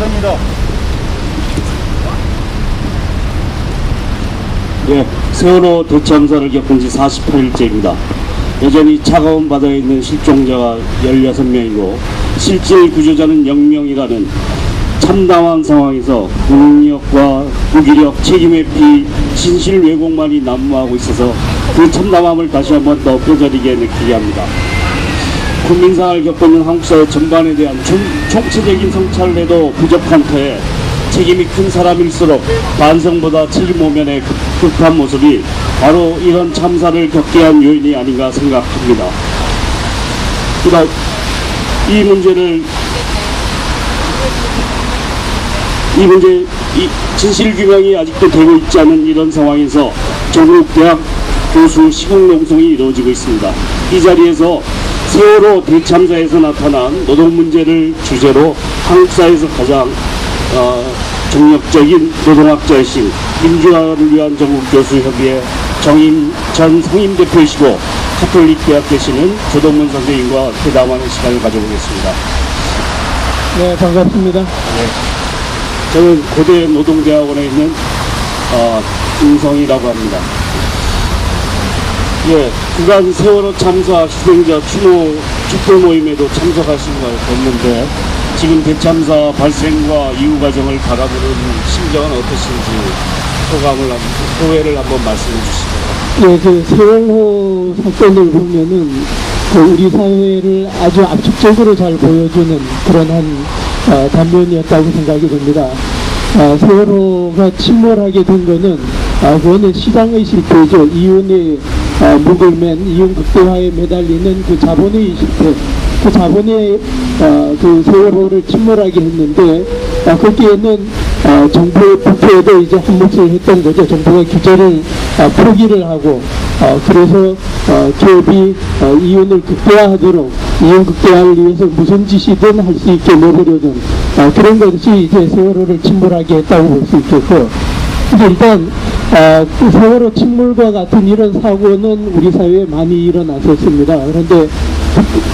감사합니다. 예, 세월호 대참사를 겪은 지 48일째입니다. 여전히 차가운 바다에 있는 실종자가 16명이고 실질 구조자는 0명이라는 참담한 상황에서 국력과 무기력, 책임회피, 진실 왜곡만이 난무하고 있어서 그 참담함을 다시 한번 더 뼈저리게 느끼게 합니다. 국민상을 겪고 있는 한국사회 전반에 대한 총체적인 성찰에도 부족한 터에 책임이 큰 사람일수록 반성보다 책임 모면의 극한 모습이 바로 이런 참사를 겪게 한 요인이 아닌가 생각합니다. 그러나 이 진실 규명이 아직도 되고 있지 않은 이런 상황에서 전국 대학 교수 시국 농성이 이루어지고 있습니다. 이 자리에서 세월호 대참사에서 나타난 노동 문제를 주제로 한국사에서 가장 정력적인 노동학자이신 민주화를 위한 전국교수협의회 정임 전 상임대표이시고 카톨릭 대학 계시는 조동문 선생님과 회담하는 시간을 가져보겠습니다. 네, 반갑습니다. 네. 저는 고대 노동대학원에 있는 김성이라고 합니다. 예, 그간 세월호 참사 희생자 추모 촛불 모임에도 참석하신 걸 봤는데 지금 대참사 발생과 이후 과정을 바라보는 심정은 어떠신지 소회를 한번 말씀해 주시죠. 예, 그 세월호 사건을 보면은 그 우리 사회를 아주 압축적으로 잘 보여주는 그런 한 단면이었다고 생각이 됩니다. 세월호가 침몰하게 된 거는 그거는 시장의 실패죠. 이윤의 목을 이윤 극대화에 매달리는 그 자본의 실패. 그 자본의 그 세월호를 침몰하게 했는데 거기에는 정부의 부패에도 이제 한몫을 했던 거죠. 정부가 규제를 포기를 하고 그래서 기업이 이윤을 극대화하도록 이윤 극대화를 위해서 무슨 짓이든 할 수 있게 내버려둔 그런 것이 이제 세월호를 침몰하게 했다고 볼 수 있겠고, 일단 그 세월호 침몰과 같은 이런 사고는 우리 사회에 많이 일어났었습니다. 그런데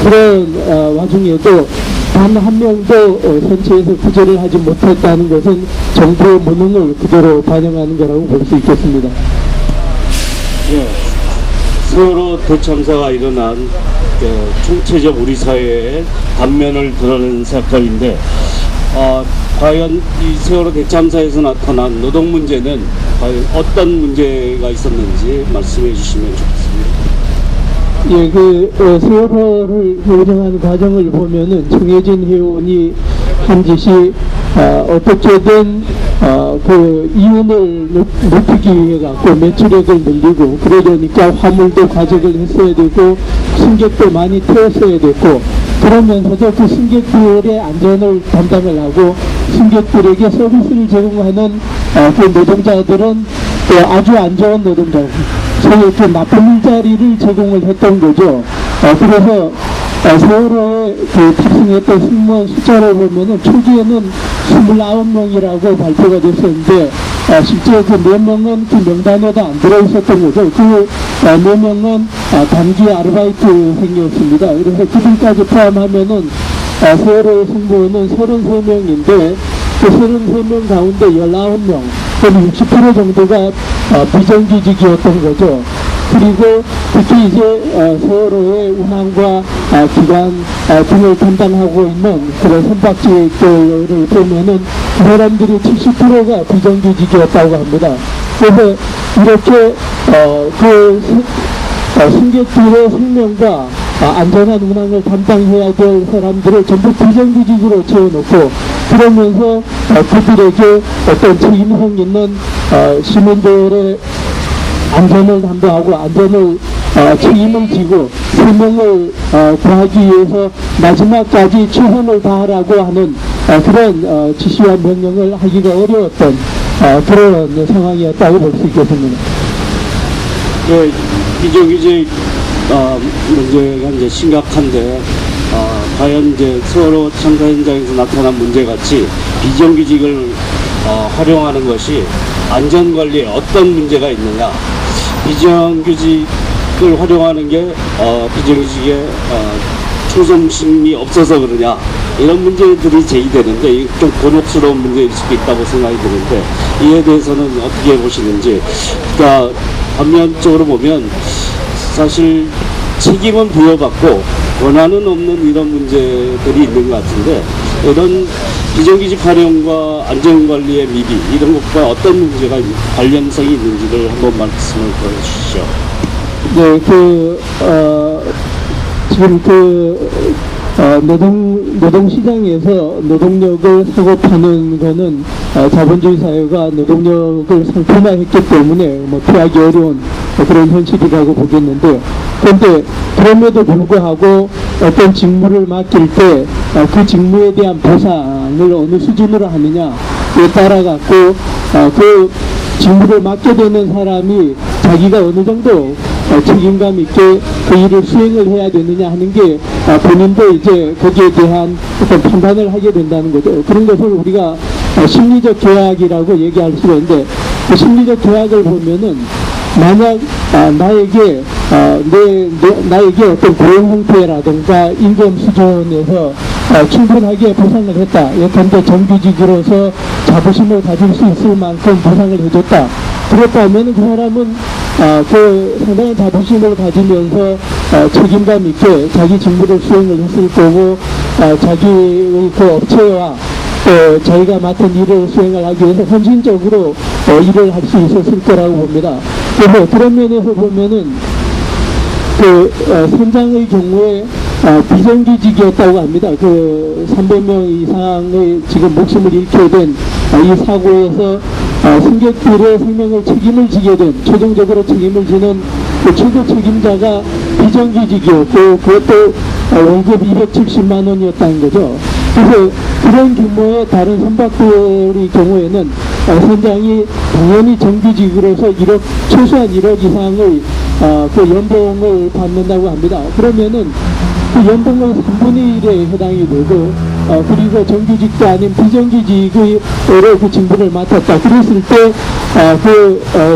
그런 와중에도 단 한 명도 선체에서 구제를 하지 못했다는 것은 정부의 무능을 그대로 반영하는 거라고 볼 수 있겠습니다. 예, 세월호 대참사가 일어난 총체적 우리 사회의 단면을 드러낸 사건인데 과연 이 세월호 대참사에서 나타난 노동 문제는 과연 어떤 문제가 있었는지 말씀해 주시면 좋겠습니다. 예, 세월호를 조정하는 과정을 보면은 정해진 회원이 한 짓이 어떻게든 그 이윤을 높이기 위해 갖고 매출액을 늘리고 그러려니까 화물도 과적을 했어야 되고 승객도 많이 태웠어야 됐고, 그러면서도 그 승객들의 안전을 담당을 하고 승객들에게 서비스를 제공하는 그 노동자들은 또 아주 안 좋은 노동자, 소위 그 나쁜 일자리를 제공을 했던 거죠. 그래서 세월호에 그 탑승했던 승무원 숫자를 보면은 초기에는 29명이라고 발표가 됐었는데 실제 그 4명은 그 명단에도 안 들어있었던 거죠. 그 4명은 단기 아르바이트생이었습니다. 그래서 그들까지 포함하면은 세월호의 승무원은 33명인데 그 33명 가운데 19명, 그럼 60% 정도가 비정규직이었던 거죠. 그리고 특히 이제 세월호의 운항과 기관 등을 담당하고 있는 그런 선박직들을 보면은 그 사람들이 70%가 비정규직이었다고 합니다. 그래서 이렇게 승객들의 생명과 안전한 운항을 담당해야 될 사람들을 전부 비정규직으로 채워놓고, 그러면서 그들에게 어떤 책임성 있는 시민들의 안전을 담당하고 안전을 책임을 지고 생명을 구하기 위해서 마지막까지 최선을 다하라고 하는 그런 지시와 명령을 하기가 어려웠던 그런 상황이었다고 볼 수 있겠습니다. 예, 비정규직 문제가 이제 심각한데 과연 이제 세월호 참사 현장에서 나타난 문제 같이 비정규직을 활용하는 것이 안전관리에 어떤 문제가 있느냐, 비정규직을 활용하는 게 비정규직의 충성심이 없어서 그러냐, 이런 문제들이 제기되는데 이게 좀 곤혹스러운 문제일 수도 있다고 생각이 드는데 이에 대해서는 어떻게 보시는지. 그러니까 반면적으로 보면 사실 책임은 부여받고 권한은 없는 이런 문제들이 있는 것 같은데 이런 비정규직 활용과 안전관리의 미비 이런 것과 어떤 문제가 관련성이 있는지를 한번 말씀을 해주시죠. 네, 지금 노동시장에서 노동력을 사고 파는 거는 자본주의 사회가 노동력을 상품화했기 때문에 피하기 어려운 그런 현실이라고 보겠는데, 그런데 그럼에도 불구하고 어떤 직무를 맡길 때 그 직무에 대한 보상을 어느 수준으로 하느냐에 따라 갖고 그 직무를 맡게 되는 사람이 자기가 어느 정도 책임감 있게 그 일을 수행을 해야 되느냐 하는 게 본인도 이제 거기에 대한 어떤 판단을 하게 된다는 거죠. 그런 것을 우리가 심리적 계약이라고 얘기할 수가 있는데, 그 심리적 계약을 보면은 만약 나에게 나에게 어떤 고용 형태라든가 임금 수준에서 충분하게 보상을 했다. 예컨대 정규직으로서 자부심을 가질 수 있을 만큼 보상을 해줬다. 그렇다면 그 사람은 그 상당한 자부심을 가지면서 책임감 있게 자기 직무를 수행을 했을 거고, 자기의 그 업체와 또 자기가 맡은 일을 수행을 하기 위해서 헌신적으로 일을 할 수 있었을 거라고 봅니다. 그래서 그런 면에서 보면은 선장의 경우에 비정규직이었다고 합니다. 300명 이상의 지금 목숨을 잃게 된 이 사고에서 승객들의 생명을 책임을 지게 된, 최종적으로 책임을 지는 그 최고 책임자가 비정규직이었고, 그것도 월급 270만 원이었다는 거죠. 그래서 그런 규모의 다른 선박들의 경우에는 선장이 당연히 정규직으로서 최소한 1억 이상의 그 연봉을 받는다고 합니다. 그러면은 그 연봉은 3분의 1에 해당이 되고, 그리고 정규직도 아닌 비정규직의 그 직무를 맡았다. 그랬을 때,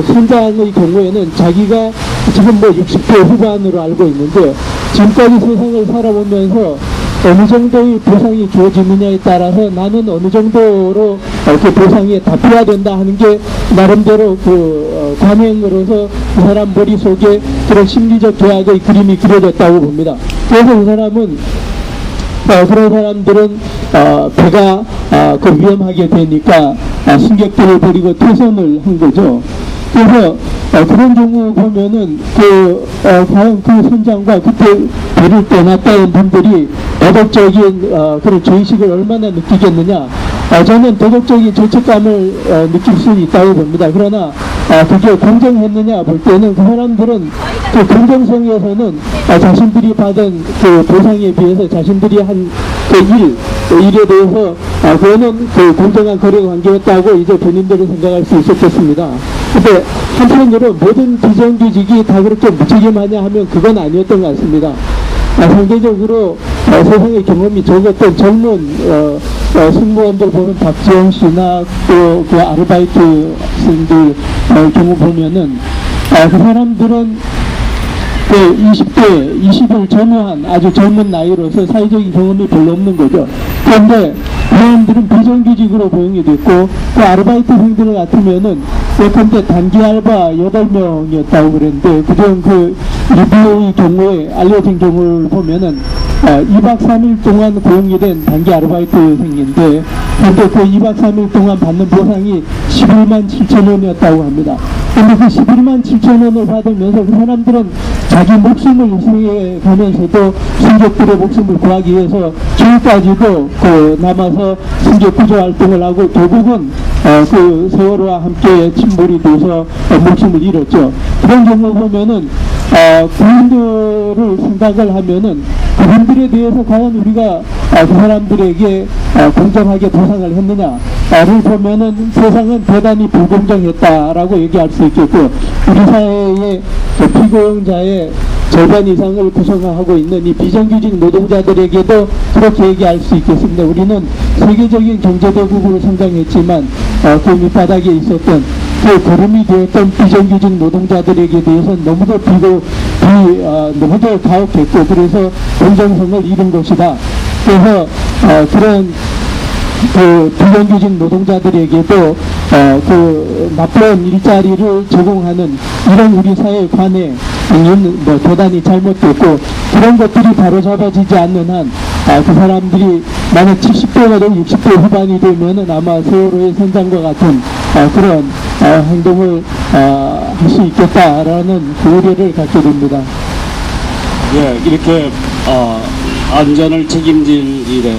선장의 경우에는 자기가 지금 60대 후반으로 알고 있는데, 지금까지 세상을 살아보면서 어느 정도의 보상이 주어지느냐에 따라서 나는 어느 정도로 그 보상에 답해야 된다 하는 게 나름대로 관행으로서 그 사람 머릿속에 그런 심리적 계약의 그림이 그려졌다고 봅니다. 그래서 그 사람은 그런 사람들은 배가 위험하게 되니까 승객들을 버리고 퇴선을 한 거죠. 그래서 그런 경우 보면은 과연 그 선장과 그때 배를 떠났다는 분들이 도덕적인 그런 죄의식을 얼마나 느끼겠느냐. 저는 도덕적인 죄책감을 느낄 수 있다고 봅니다. 그러나 그게 공정했느냐 볼 때는 그 사람들은 그 공정성에서는 자신들이 받은 그 보상에 비해서 자신들이 한 그 일에 대해서 그거는 그 공정한 거래 관계였다고 이제 본인들은 생각할 수 있었겠습니다. 근데 한편으로 모든 비정규직이 다 그렇게 무책임하냐 하면 그건 아니었던 것 같습니다. 상대적으로 세상의 경험이 적었던 젊은 승무원들 보면 박지영 씨나 또 그 아르바이트 학생들 경우 보면은 그 사람들은 20대, 20을 전후한 아주 젊은 나이로서 사회적인 경험이 별로 없는 거죠. 그런데 그 사람들은 비정규직으로 고용이 됐고, 그 아르바이트생들 같으면은 예컨대 단기 알바 8명이었다고 그랬는데, 그중 리뷰의 경우에 알려진 경우를 보면은 2박 3일 동안 고용이 된 단기 아르바이트생인데, 근데 그 2박 3일 동안 받는 보상이 11만 7천 원이었다고 합니다. 근데 그 11만 7천 원을 받으면서 그 사람들은 자기 목숨을 희생해 가면서도 승객들의 목숨을 구하기 위해서 지금까지도 남아서 승객 구조 활동을 하고 결국은 그 세월호와 함께 침몰이 돼서 목숨을 잃었죠. 그런 경우 보면은 그분들을 생각을 하면은 그분들에 대해서 과연 우리가 그 사람들에게 공정하게 보상을 했느냐를 보면은 세상은 대단히 불공정했다라고 얘기할 수 있겠고, 우리 사회의 피고용자의 절반 이상을 구성하고 있는 이 비정규직 노동자들에게도 그렇게 얘기할 수 있겠습니다. 우리는 세계적인 경제대국으로 성장했지만 그 밑바닥에 있었던 그 거름이 되었던 비정규직 노동자들에게 대해서는 너무도 너무도 가혹했고, 그래서 공정성을 잃은 것이다. 그래서 그런 그 비정규직 노동자들에게도 그 나쁜 일자리를 제공하는 이런 우리 사회 관행은 뭐 대단히 잘못됐고, 그런 것들이 바로잡아지지 않는 한 그 사람들이 만약 70대가 되고 60대 후반이 되면은 아마 세월호의 선장과 같은 그런 행동을 할 수 있겠다라는 그 우려를 갖게 됩니다. 예, 이렇게 안전을 책임질 일에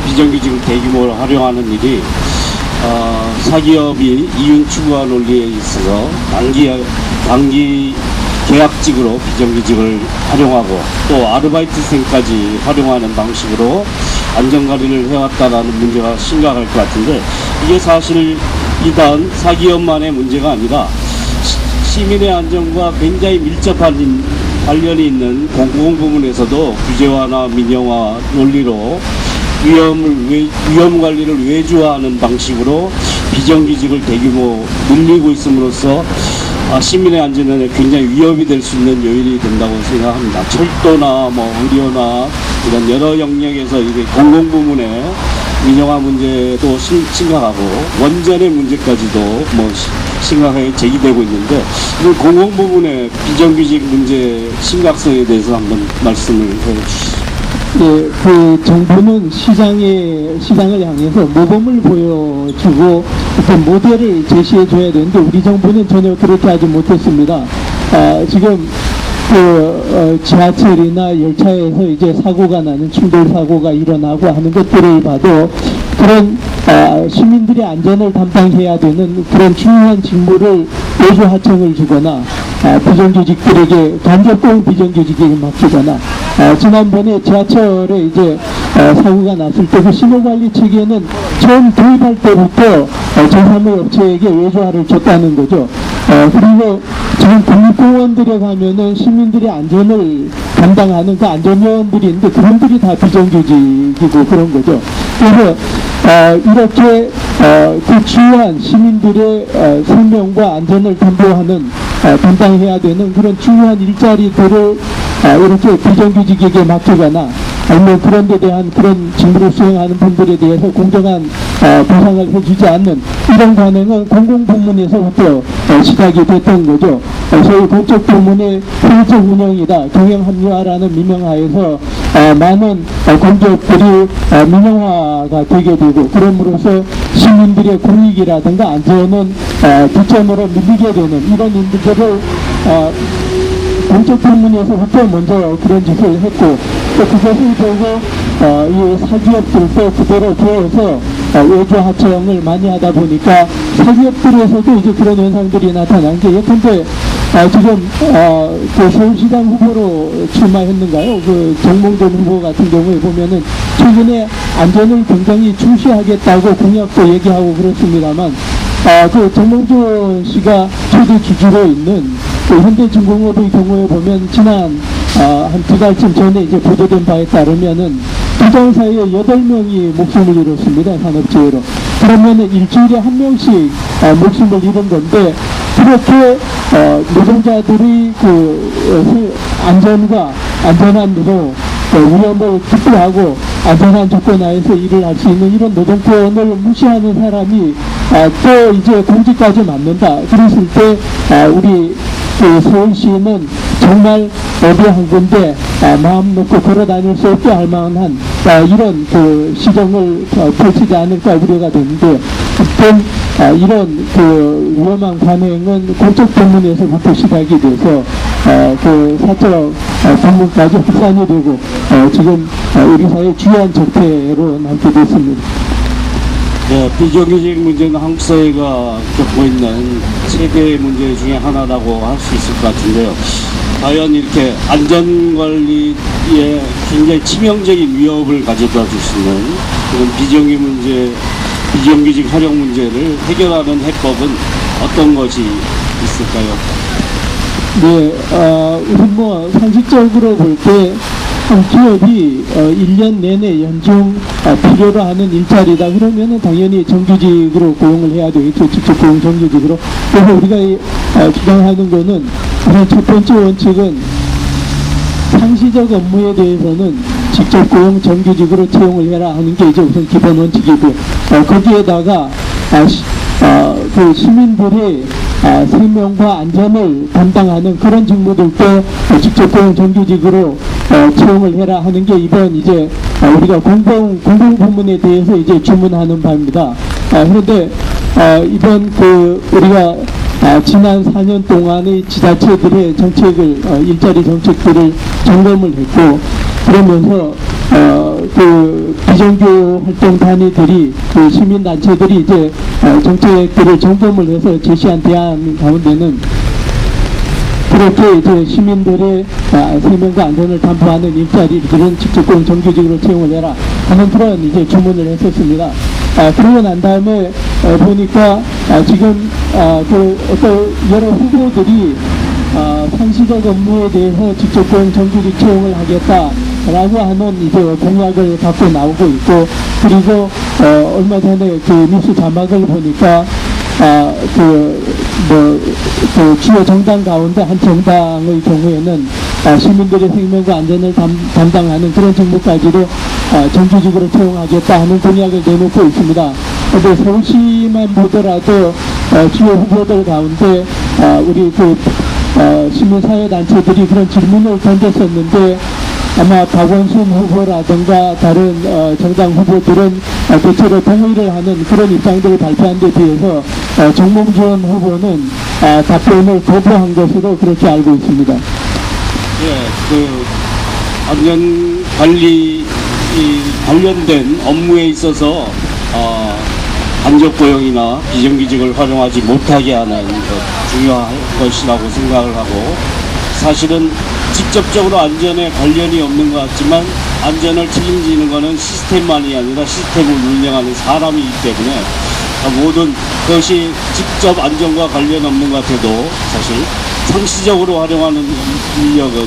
비정규직을 대규모로 활용하는 일이 사기업이 이윤 추구와 논리에 있어서 단기 계약직으로 비정규직을 활용하고 또 아르바이트생까지 활용하는 방식으로 안전관리를 해왔다라는 문제가 심각할 것 같은데, 이게 사실 이단 사기업만의 문제가 아니라 시민의 안전과 굉장히 밀접한 관련이 있는 공공부문에서도 규제화나 민영화 논리로 위험 관리를 외주화하는 방식으로 비정규직을 대규모 늘리고 있음으로써 시민의 안전에 굉장히 위협이 될 수 있는 요인이 된다고 생각합니다. 철도나 뭐 의료나 이런 여러 영역에서 이게 공공부문의 민영화 문제도 심각하고 원전의 문제까지도 뭐 심각하게 제기되고 있는데, 이 공공부문의 비정규직 문제 심각성에 대해서 한번 말씀을 해주시죠. 예, 그 정부는 시장을 향해서 모범을 보여주고 어떤 모델을 제시해줘야 되는데, 우리 정부는 전혀 그렇게 하지 못했습니다. 지금 지하철이나 열차에서 이제 사고가 나는 충돌 사고가 일어나고 하는 것들을 봐도 그런 시민들의 안전을 담당해야 되는 그런 중요한 직무를 외주 하청을 주거나 비정규직들에게 간접적으로 비정규직에게 맡기거나, 지난번에 지하철에 이제 사고가 났을 때 그 신호관리 체계는 처음 도입할 때부터 제3의 업체에게 외주화를 줬다는 거죠. 그리고 지금 국립공원들에 가면은 시민들의 안전을 담당하는 그 안전요원들이 있는데 그분들이 다 비정규직이고 그런 거죠. 그래서 이렇게 그 중요한 시민들의 생명과 안전을 담당해야 되는 그런 중요한 일자리들을 이렇게 비정규직에게 맡기거나 아니면 그런 데 대한 그런 직무를 수행하는 분들에 대해서 공정한 보상을 해주지 않는 이런 관행은 공공부문에서부터 시작이 됐던 거죠. 소위 공적부문의 효율적 운영이다, 경영합리화라는 미명하에서 많은 공적들이 민영화가 되게 되고, 그럼으로써 시민들의 공익이라든가 안전은 뒷점으로 밀리게 되는 이런 일들을 공적부문에서부터 먼저 그런 짓을 했고, 또 그것을 보고 이 사기업들도 그대로 되어서 외주 하청을 많이 하다 보니까 사기업들에서도 이제 그런 현상들이 나타난 게, 예컨대 지금 그 서울시장 후보로 출마했는가요? 그 정몽준 후보 같은 경우에 보면은 최근에 안전을 굉장히 중시하겠다고 공약도 얘기하고 그렇습니다만, 그 정몽준 씨가 최대 주주로 있는 그 현대중공업의 경우에 보면 지난 한 2달쯤 전에 이제 보도된 바에 따르면은 투자원 사이에 8명이 목숨을 잃었습니다. 산업재해로. 그러면은 일주일에 1명씩 목숨을 잃은 건데, 그렇게 노동자들이 그 안전과 안전한 위험을 기부하고 안전한 조건 하에서 일을 할 수 있는 이런 노동권을 무시하는 사람이 또 이제 공직까지 맡는다. 그랬을 때 우리 그 서울시는 정말 어디 한 군데 마음 놓고 걸어 다닐 수 없게 할 만한 이런 그 시정을 펼치지 않을까 우려가 되는데, 어떤 이런 그 위험한 관행은 공적 부문에서부터 시작이 돼서 그 사적 부문까지 확산이 되고 지금 우리 사회 주요한 적폐로 남게 됐습니다. 네, 비정규직 문제는 한국 사회가 겪고 있는 최대의 문제 중에 하나라고 할 수 있을 것 같은데요. 과연 이렇게 안전관리에 굉장히 치명적인 위협을 가져다 줄 수 있는 그런 비정규직 활용 문제를 해결하는 해법은 어떤 것이 있을까요? 네, 우선 뭐 상식적으로 볼 때 기업이 1년 내내 연중 필요로 하는 일자리다 그러면은 당연히 정규직으로 고용을 해야 되겠죠. 직접 고용 정규직으로. 그래서 우리가 주장하는 거는 우선 첫 번째 원칙은 상시적 업무에 대해서는 직접 고용 정규직으로 채용을 해라 하는 게 이제 우선 기본 원칙이고, 거기에다가 그 시민들의 생명과 안전을 담당하는 그런 직무들도 직접 고용 정규직으로 채용을 해라 하는 게 이번 이제 우리가 공공 부문에 대해서 이제 주문하는 바입니다. 그런데 이번 우리가 지난 4년 동안의 지자체들의 정책을 일자리 정책들을 점검을 했고, 그러면서 그 비정규 활동 단위들이 그 시민단체들이 이제 정책들을 점검을 해서 제시한 대안 가운데는 그렇게 이제 시민들의 생명과 안전을 담보하는 일자리들은 직접 고용 정규직으로 채용을 해라 하는 그런 이제 주문을 했었습니다. 그러고 난 다음에 보니까 지금 그 어떤 여러 후보들이 상시적 업무에 대해서 직접 고용 정규직 채용을 하겠다라고 하는 이제 공약을 갖고 나오고 있고, 그리고 얼마 전에 그 뉴스 자막을 보니까 그 주요 정당 가운데 한 정당의 경우에는 시민들의 생명과 안전을 담당하는 그런 직무까지도 정규직으로 채용하겠다 하는 공약을 내놓고 있습니다. 그런데 서울시만 보더라도 주요 후보들 가운데 우리 그 시민사회단체들이 그런 질문을 던졌었는데, 아마 박원순 후보라든가 다른 정당 후보들은 대체로 동의를 하는 그런 입장들을 발표한 데 비해서 정몽준 후보는 답변을 거부한 것으로 그렇게 알고 있습니다. 예, 그 안전관리 관련된 업무에 있어서 간접 고용이나 비정규직을 활용하지 못하게 하는 것 중요한 것이라고 생각을 하고, 사실은 직접적으로 안전에 관련이 없는 것 같지만 안전을 책임지는 것은 시스템만이 아니라 시스템을 운영하는 사람이기 때문에 모든 것이 직접 안전과 관련 없는 것 같아도 사실 상시적으로 활용하는 인력은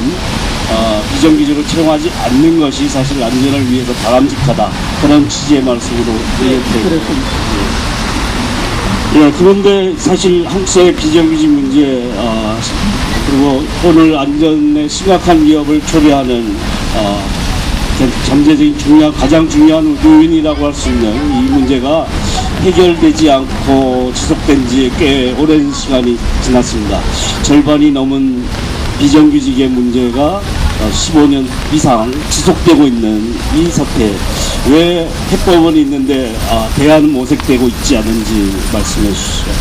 비정규직으로 채용하지 않는 것이 사실 안전을 위해서 바람직하다, 그런 취지의 말씀으로 드렸습니다. 예, 그런데 사실 한국사회 비정규직 문제 그리고 오늘 안전에 심각한 위협을 초래하는 경제적인 가장 중요한 요인이라고 할 수 있는 이 문제가 해결되지 않고 지속된 지 꽤 오랜 시간이 지났습니다. 절반이 넘은 비정규직의 문제가 15년 이상 지속되고 있는 이 사태, 왜 해법은 있는데 대안은 모색되고 있지 않은지 말씀해 주시죠.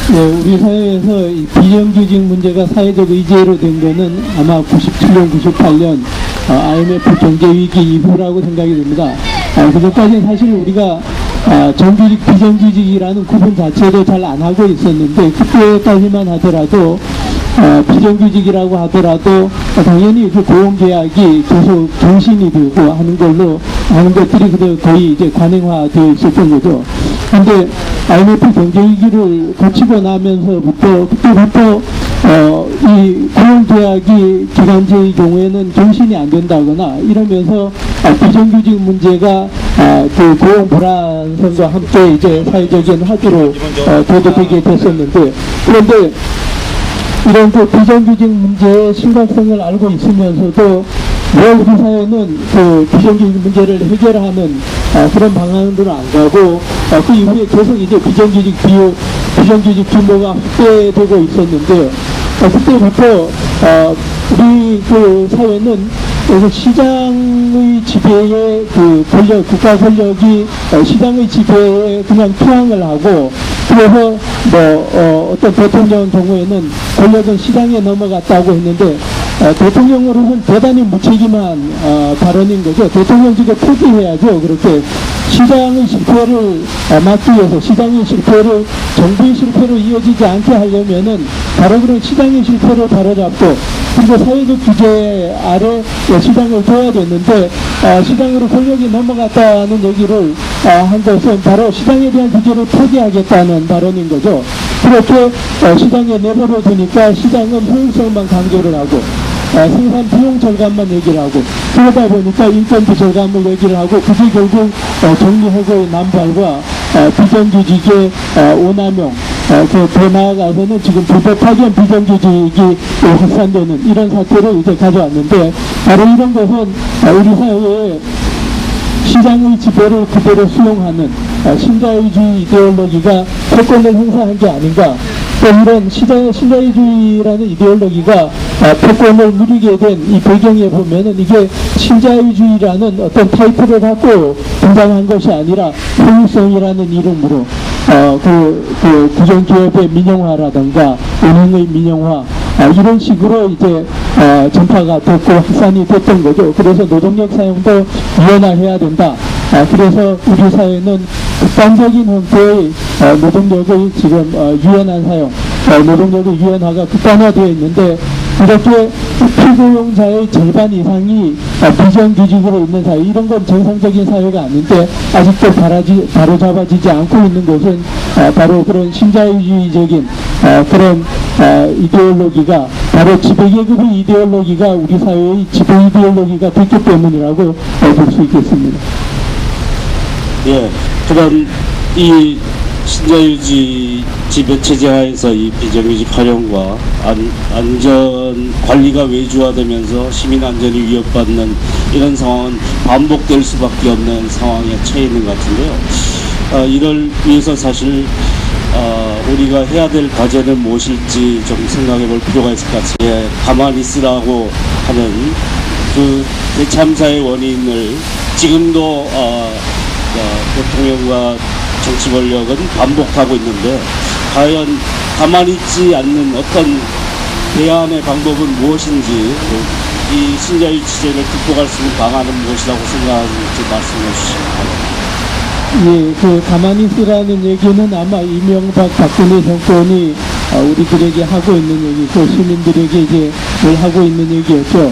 네, 우리 사회에서 이 비정규직 문제가 사회적 의제로 된 거는 아마 97년, 98년 IMF 경제위기 이후라고 생각이 됩니다. 그전까지는 사실 우리가 정규직, 비정규직이라는 구분 자체를 잘 안 하고 있었는데, 그때까지만 하더라도 비정규직이라고 하더라도 당연히 그 고용계약이 계속 경신이 되고 하는 것들이 거의 이제 관행화되어 있었던 거죠. 근데 IMF 경제위기를 거치고 나면서부터, 그때부터 이 고용계약이 기간제의 경우에는 경신이 안 된다거나 이러면서 비정규직 문제가 그 고용 불안성과 함께 이제 사회적인 화두로 대두되게 됐었는데, 그런데 이런 그 비정규직 문제의 심각성을 알고 있으면서도 왜 우리 사회는 그 비정규직 문제를 해결하는 그런 방향으로 안 가고 그 이후에 계속 이제 비정규직 규모가 확대되고 있었는데, 그때부터 우리 그 사회는 그래서 시장의 지배에 그 국가 권력이 시장의 지배에 그냥 투항을 하고, 그래서 어떤 대통령 경우에는 권력은 시장에 넘어갔다고 했는데, 대통령으로는 대단히 무책임한 발언인 거죠. 대통령직을 포기해야죠. 그렇게 시장의 실패를 막기 위해서, 시장의 실패를 정부의 실패로 이어지지 않게 하려면은 바로 그런 시장의 실패를 바로잡고, 그리고 사회적 규제 아래 시장을 둬야 되는데, 시장으로 권력이 넘어갔다는 얘기를 한 것은 바로 시장에 대한 규제를 포기하겠다는 발언인 거죠. 그렇게 시장에 내버려 두니까 시장은 효율성만 강조를 하고 생산 비용 절감만 얘기를 하고, 그러다 보니까 인건비 절감을 얘기를 하고, 그게 결국 정리해고의 남발과 비정규직의 오남용, 더 나아가서는 지금 불법 파견 비정규직이 확산되는 이런 사태를 이제 가져왔는데, 바로 이런 것은 우리 사회에 시장의 지배를 그대로 수용하는 신자유주의 이데올로기가 패권을 행사한 게 아닌가. 또 이런 신자유주의라는 이데올로기가 패권을 누리게 된 이 배경에 보면은 이게 신자유주의라는 어떤 타이틀을 갖고 등장한 것이 아니라 효율성이라는 이름으로 그 구정기업의 민영화라든가 은행의 민영화 이런 식으로 이제 전파가 됐고 확산이 됐던 거죠. 그래서 노동력 사용도 유연화해야 된다. 그래서 우리 사회는 극단적인 형태의 노동력의 지금 유연한 사용, 노동력의 유연화가 극단화되어 있는데 이렇게 피고용자의 절반 이상이 비정규직으로 있는 사회, 이런 건 정상적인 사회가 아닌데 아직도 바로잡아지지 않고 있는 것은 바로 그런 신자유주의적인 그런 이데올로기가 바로 지배계급의 이데올로기가 우리 사회의 지배 이데올로기가 됐기 때문이라고 볼 수 있겠습니다. 예, 그런 이 신자유주의 지배체제 하에서 이 비정규직 활용과 안전 관리가 외주화되면서 시민 안전이 위협받는 이런 상황은 반복될 수밖에 없는 상황에 처해 있는 것 같은데요. 이를 위해서 사실 우리가 해야 될 과제는 무엇일지 좀 생각해 볼 필요가 있을 것 같아요. 예, 가만히 있으라고 하는 그 대참사의 원인을 지금도 대통령과 정치 권력은 반복하고 있는데 과연 가만히 있지 않는 어떤 대안의 방법은 무엇인지, 이 신자유주의 체제를 극복할 수 있는 방안은 무엇이라고 생각하는지 말씀해 주시기 바랍니다. 예, 그 가만히 있으라는 얘기는 아마 이명박 박근혜 정권이 우리들에게 하고 있는 얘기고 시민들에게 이제 늘 하고 있는 얘기였죠.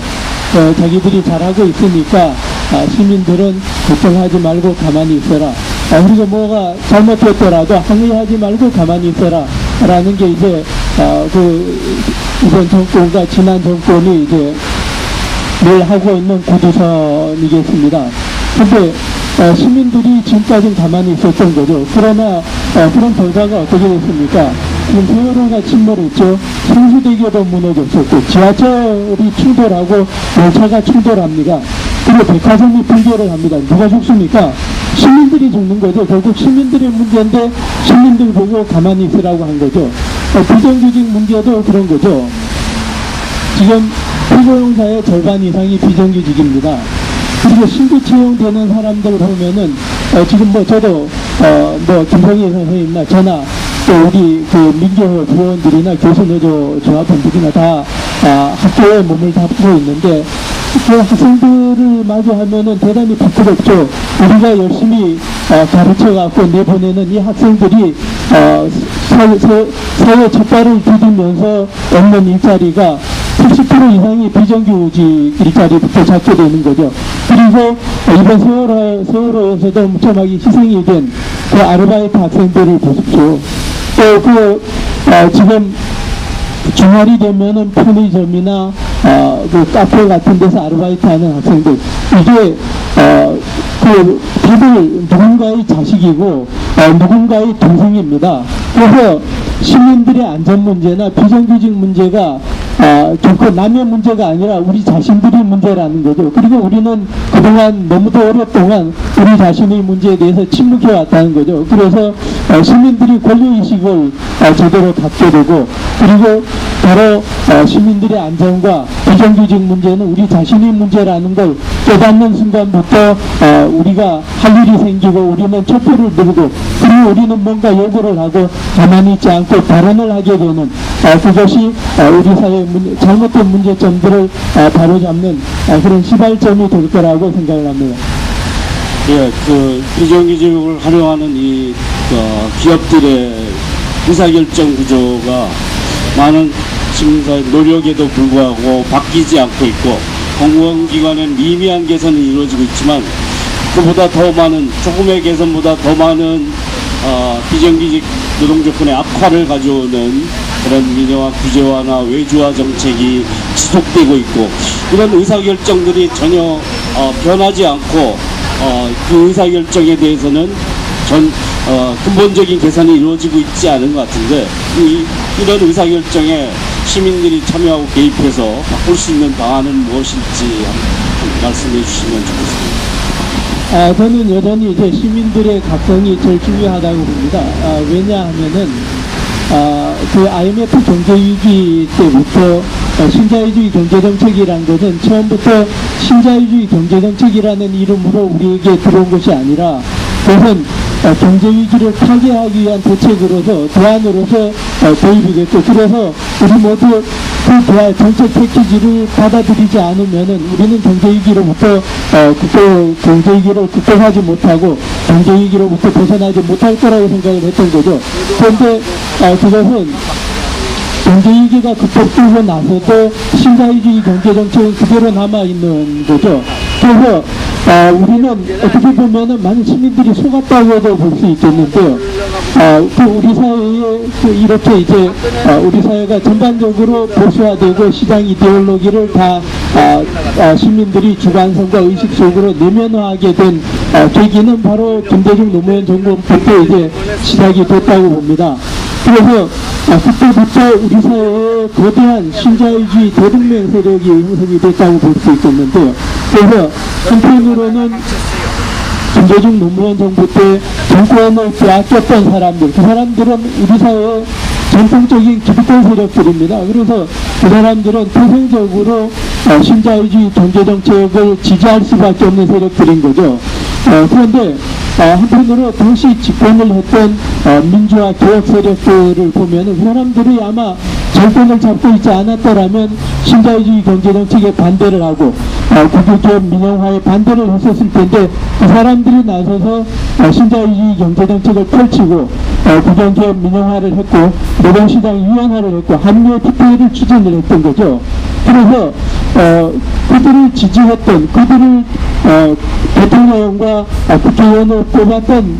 자기들이 잘하고 있으니까 시민들은 걱정하지 말고 가만히 있어라. 우리가 뭐가 잘못했더라도 항의하지 말고 가만히 있어라. 라는 게 이제 이번 정권과 지난 정권이 이제 늘 하고 있는 구두선이겠습니다. 근데 시민들이 지금까지는 가만히 있었던 거죠. 그러나 그런 결과가 어떻게 됐습니까? 지금 세월호가 침몰했죠. 성수대교도 무너졌었고 지하철이 충돌하고 열차가 충돌합니다. 그리고 백화점이 붕괴를 합니다. 누가 죽습니까? 시민들이 죽는 거죠. 결국 시민들의 문제인데 시민들 보고 가만히 있으라고 한 거죠. 비정규직 문제도 그런 거죠. 지금 피고용자의 절반 이상이 비정규직입니다. 그리고 신규 채용되는 사람들 보면은 지금 뭐 저도 김성희 선생님이나 저나 또 우리 그 민교회 부원들이나 교수노조 조합원들이나 다 학교에 몸을 담고 있는데 그 학생들을 마주하면은 대단히 부끄럽죠. 우리가 열심히 가르쳐갖고 내보내는 이 학생들이 사회 첫발을 디디면서 얻는 일자리가 70% 이상이 비정규직 일자리부터 잡게 되는 거죠. 그리고 이번 세월호에서도 무참하게 희생이 된 그 아르바이트 학생들을 보십시오. 또 지금 주말이 되면은 편의점이나 그 카페 같은 데서 아르바이트 하는 학생들, 이게 다들 누군가의 자식이고 누군가의 동생입니다. 그래서 시민들의 안전 문제나 비정규직 문제가 결코 남의 문제가 아니라 우리 자신들의 문제라는 거죠. 그리고 우리는 그동안 너무도 오랫동안 우리 자신의 문제에 대해서 침묵해 왔다는 거죠. 그래서 시민들이 권리의식을 제대로 갖게 되고, 그리고 바로 시민들의 안전과 비정규직 문제는 우리 자신의 문제라는 걸 깨닫는 순간부터 우리가 할 일이 생기고 우리는 촛불을 들고, 그리고 우리는 뭔가 요구를 하고 가만히 있지 않고 발언을 하게 되는 그것이 우리 사회의 잘못된 문제점들을 바로잡는 그런 시발점이 될 거라고 생각을 합니다. 예, 그 비정규직을 활용하는 이 기업들의 의사결정 구조가 많은 시민사회 노력에도 불구하고 바뀌지 않고 있고, 공공기관은 미미한 개선이 이루어지고 있지만 그보다 더 많은, 조금의 개선보다 더 많은 비정규직 노동조건의 악화를 가져오는 그런 민영화 규제화나 외주화 정책이 지속되고 있고, 이런 의사결정들이 전혀 변하지 않고 그 의사결정에 대해서는 근본적인 개선이 이루어지고 있지 않은 것 같은데, 이런 의사결정에 시민들이 참여하고 개입해서 바꿀 수 있는 방안은 무엇일지 말씀해 주시면 좋겠습니다. 저는 여전히 이제 시민들의 각성이 제일 중요하다고 봅니다. 왜냐하면은 그 IMF 경제위기 때부터 신자유주의 경제정책이라는 것은 처음부터 신자유주의 경제정책이라는 이름으로 우리에게 들어온 것이 아니라 그것은 경제위기를 타개하기 위한 대책으로서 대안으로서 도입이 됐고, 그래서 우리 모두 그 대안 정책 패키지를 받아들이지 않으면은 우리는 경제위기로부터 경제위기를 극복하지 못하고 경제위기로부터 벗어나지 못할 거라고 생각을 했던 거죠. 그런데 그것은 경제위기가 극복되고 나서도 신자유주의 경제정책은 그대로 남아있는 거죠. 그래서 우리는 어떻게 보면은 많은 시민들이 속았다고도 볼 수 있겠는데요. 우리 사회에 이렇게 이제 우리 사회가 전반적으로 보수화되고 시장 이데올로기를 다 시민들이 주관성과 의식 속으로 내면화하게 된 계기는 바로 김대중 노무현 정부부터 이제 시작이 됐다고 봅니다. 그래서 그때부터 우리 사회에 거대한 신자유주의 대동맹 세력이 형성이 됐다고 볼 수 있겠는데요. 그래서 한편으로는 김대중 노무현 정부 때 정권을 빼앗겼던 사람들, 그 사람들은 우리 사회의 전통적인 기득권 세력들입니다. 그래서 그 사람들은 태생적으로 신자유주의 경제정책을 지지할 수밖에 없는 세력들인 거죠. 그런데 한편으로 당시 집권을 했던 민주화 개혁 세력들을 보면 그 사람들이 아마 정권을 잡고 있지 않았더라면 신자유주의 경제정책에 반대를 하고 국유개혁 민영화에 반대를 했었을 텐데, 그 사람들이 나서서 신자유주의 경제정책을 펼치고 국영개혁 민영화를 했고 노동시장 유연화를 했고 한미 FTA를 추진을 했던 거죠. 그래서 그들을 지지했던, 그들을 대통령과 국회의원을 뽑았던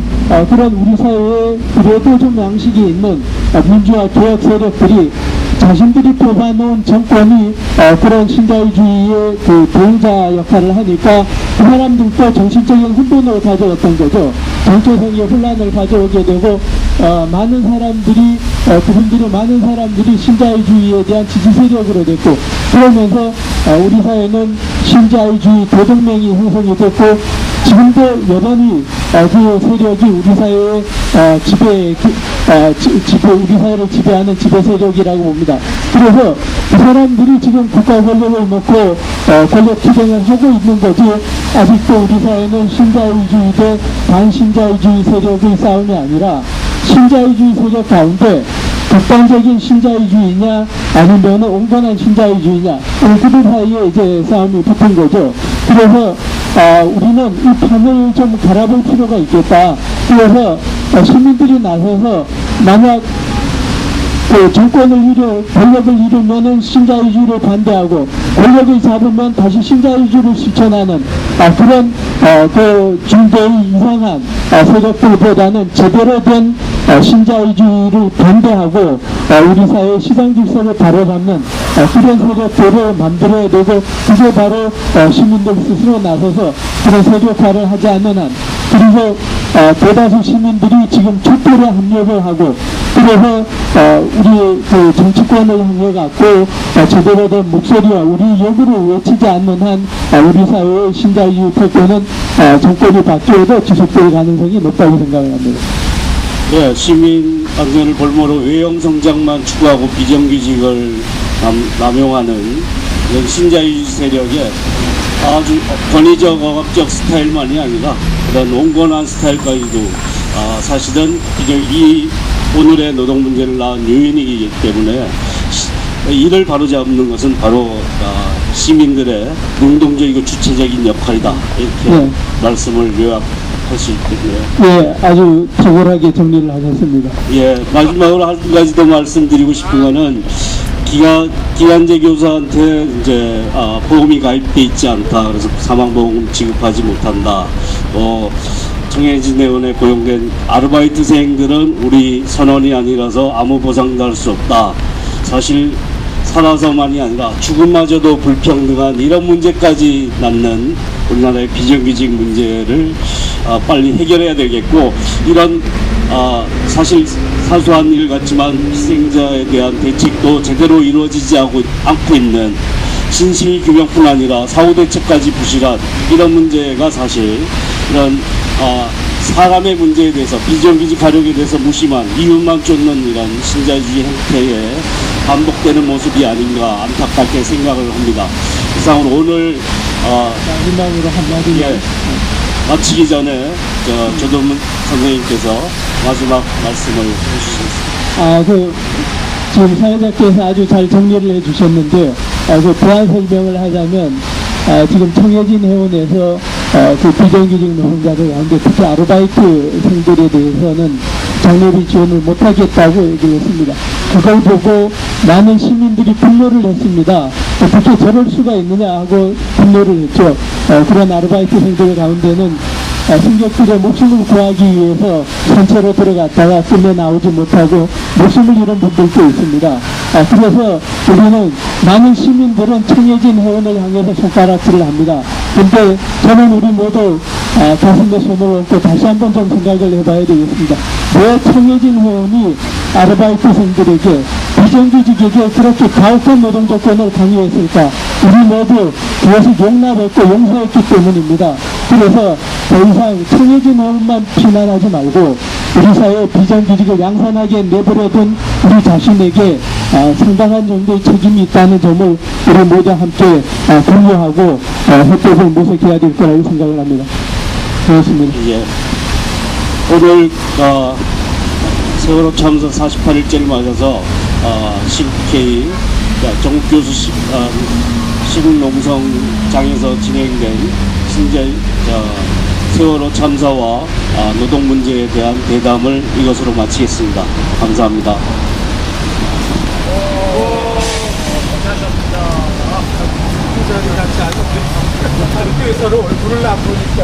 그런 우리 사회에 그래도 좀 양식이 있는 민주화 개혁 세력들이 자신들이 뽑아놓은 정권이 그런 신자유주의의 그 보호자 역할을 하니까 그 사람들도 정신적인 혼돈을 가져왔던 거죠. 정체성의 혼란을 가져오게 되고 많은 사람들이 신자유주의에 대한 지지 세력으로 됐고, 그러면서 우리 사회는 신자유주의 대동맹이 형성이 됐고, 지금도 여전히 그 세력이 우리 사회의 우리 사회를 지배하는 지배 세력이라고 봅니다. 그래서 그 사람들이 지금 국가 권력을 놓고 권력 투쟁을 하고 있는 거지, 아직도 우리 사회는 신자유주의 대 반신자유주의 세력의 싸움이 아니라 신자유주의 세력 가운데 극단적인 신자유주의냐 아니면 온건한 신자유주의냐, 그들 사이에 이제 싸움이 붙은 거죠. 그래서 우리는 이 판을 좀 갈아볼 필요가 있겠다. 그래서 시민들이 나서서 만약 권력을 잃으면은 신자유주의를 반대하고 권력을 잡으면 다시 신자유주의를 실천하는 그런 그 중대의 이상한 세력들보다는 제대로 된 신자유주의를 반대하고 우리 사회의 시장 질서를 바로잡는 그런 세력들을 만들어야 되고, 그게 바로 시민들 스스로 나서서 그런 세력화를 하지 않는 한, 그리고 대다수 시민들이 지금 촛불에 합력을 하고, 그래서 우리 그 정치권을 향해 갖고 제대로 된 목소리와 우리 요구를 외치지 않는 한 우리 사회의 신자유주의 패권은 정권이 바뀌어도 지속될 가능성이 높다고 생각을 합니다. 네, 시민 안전을 볼모로 외형 성장만 추구하고 비정규직을 남용하는 이런 신자유주의 세력의 아주 권위적 억압적 스타일만이 아니라 그런 온건한 스타일까지도 사실은 이 오늘의 노동 문제를 낳은 요인이기 때문에 이를 바로잡는 것은 바로 시민들의 능동적이고 주체적인 역할이다, 이렇게 말씀을 요약할 수 있겠네요. 네, 아주 탁월하게 정리를 하셨습니다. 예, 마지막으로 한 가지 더 말씀드리고 싶은 거는 기간제 교사한테 이제 보험이 가입돼 있지 않다, 그래서 사망보험 지급하지 못한다. 정해진 의원에 고용된 아르바이트생들은 우리 선원이 아니라서 아무 보상도 할 수 없다. 사실 살아서만이 아니라 죽음마저도 불평등한 이런 문제까지 낳는 우리나라의 비정규직 문제를 빨리 해결해야 되겠고, 이런 사실 사소한 일 같지만 희생자에 대한 대책도 제대로 이루어지지 않고 있는 진실 규명뿐 아니라 사후 대책까지 부실한 이런 문제가 사실 이런 사람의 문제에 대해서 비정규직 가족에 대해서 무심한 이윤만 쫓는 이런 신자유주의 행태에 반복되는 모습이 아닌가 안타깝게 생각을 합니다. 이상으로 오늘 마지막으로 한마디. 예, 마치기 전에 조동문 선생님께서 마지막 말씀을 해주시겠습니다. 지금 사회자께서 아주 잘 정리를 해주셨는데요. 그 보완 설명을 하자면, 지금 청해진 해운에서 그 비정규직 노동자들 가운데 특히 아르바이트 생들에 대해서는 장려비 지원을 못하겠다고 얘기를 했습니다. 그걸 보고 많은 시민들이 분노를 했습니다. 어떻게 저럴 수가 있느냐 하고 분노를 했죠. 그런 아르바이트생들 가운데는 승객들의 목숨을 구하기 위해서 선체로 들어갔다가 끝내 나오지 못하고 목숨을 잃은 분들도 있습니다. 그래서 우리는 많은 시민들은 청해진 해운을 향해서 손가락질을 합니다. 근데 저는 우리 모두 가슴에 손을 얹고 다시 한번 좀 생각을 해봐야 되겠습니다. 왜 청해진 해운이 아르바이트생들에게 비정규직에게 그렇게 가혹한 노동 조건을 강요했을까? 우리 모두 그것을 용납했고 용서했기 때문입니다. 그래서 더 이상 청해진 해운만 비난하지 말고 우리 사회 비정규직을 양산하게 내버려둔 우리 자신에게 상당한 정도의 책임이 있다는 점을 우리 모두 함께 공유하고 혜택을 모색해야 될 거라고 생각을 합니다. 고맙습니다. 예. 오늘 세월호 참사 48일째를 맞아서 CK 정국교수 시국농성장에서 진행된 세월호 참사와 노동 문제에 대한 대담을 이것으로 마치겠습니다. 감사합니다. 학교에서는 얼굴을 안 보니까